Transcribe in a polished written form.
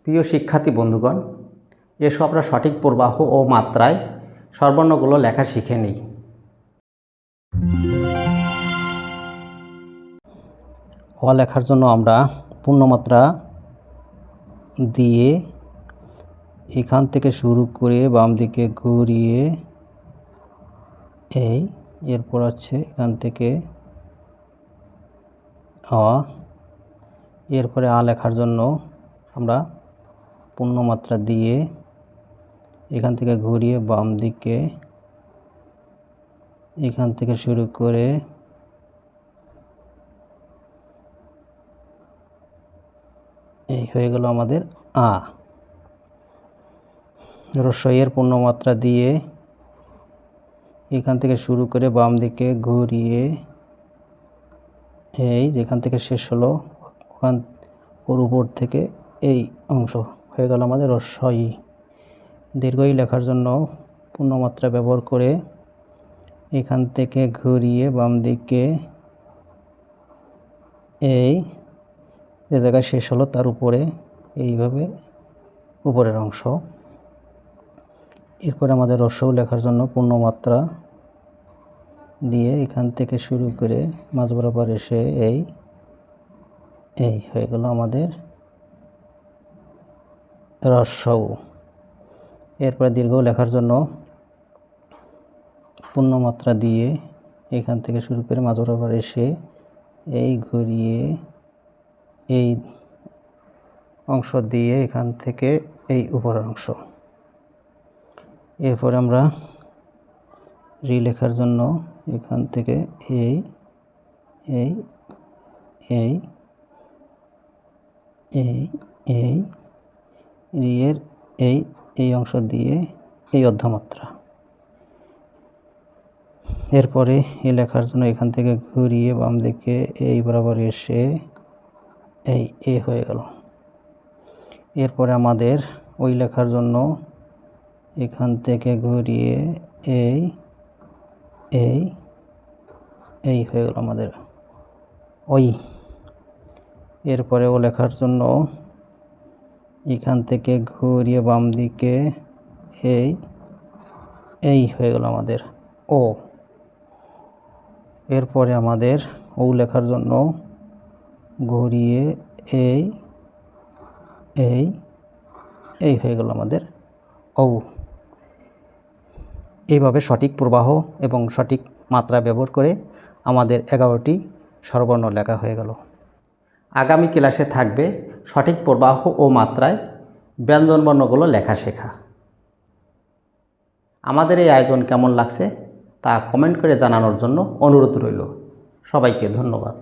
প্রিয় শিক্ষার্থী বন্ধুগণ, এসো আমরা সঠিক প্রবাহ ও মাত্রায় স্বরবর্ণগুলো লেখা শিখে নিই। অ লেখার জন্য আমরা পূর্ণমাত্রা দিয়ে এখান থেকে শুরু করে বাম দিকে ঘুরিয়ে এরপর আছে এখান থেকে অ, এরপরে আ লেখার জন্য আমরা পূর্ণমাত্রা দিয়ে এখান থেকে ঘুরিয়ে বাম দিকে এখান থেকে শুরু করে এই হয়ে গেল আমাদের আ। রস্বইয়ের পূর্ণমাত্রা দিয়ে এখান থেকে শুরু করে বাম দিকে ঘুরিয়ে যেখান থেকে শেষ হলো ওর উপর থেকে এই অংশ হয়ে গেল আমাদের রস্বই। দীর্ঘই লেখার জন্য পূর্ণমাত্রা ব্যবহার করে এখান থেকে ঘুরিয়ে বাম দিকে যে জায়গায় শেষ হলো তার উপরে এইভাবে উপরের অংশ। এরপর আমাদের রস্বউ লেখার জন্য পূর্ণমাত্রা দিয়ে এখান থেকে শুরু করে মাঝ বরাবর এসে এই হয়ে গেল আমাদের রস্বউ। এরপরে দীর্ঘ লেখার জন্য পূর্ণমাত্রা দিয়ে এখান থেকে শুরু করে মাঝ বরাবর এসে ঘুরিয়ে এই অংশ দিয়ে এখান থেকে এই উপরের অংশ। এরপর আমরা রি লেখার জন্য এখান থেকে রিয়ের এই অংশ দিয়ে এই অর্ধমাত্রা। এরপরে এই লেখার জন্য এখান থেকে ঘুরিয়ে বাম দিকে এই বরাবর এসে হয়ে গেল। এরপরে আমাদের ওই লেখার জন্য এখান থেকে ঘুরিয়ে এই হয়ে গেল আমাদের ওই। এরপরে ও লেখার জন্য এখান থেকে ঘুরিয়ে বাম দিকে এই হয়ে গেল আমাদের ও। এরপরে আমাদের ও লেখার জন্য ঘুরিয়ে এই হয়ে গেল আমাদের ও। এইভাবে সঠিক প্রবাহ এবং সঠিক মাত্রা ব্যবহার করে আমাদের 11টি স্বরবর্ণ লেখা হয়ে গেল। আগামী ক্লাসে থাকবে সঠিক প্রবাহ ও মাত্রায় ব্যঞ্জনবর্ণগুলো লেখা শেখা। আমাদের এই আয়োজন কেমন লাগছে তা কমেন্ট করে জানানোর জন্য অনুরোধ রইল। সবাইকে ধন্যবাদ।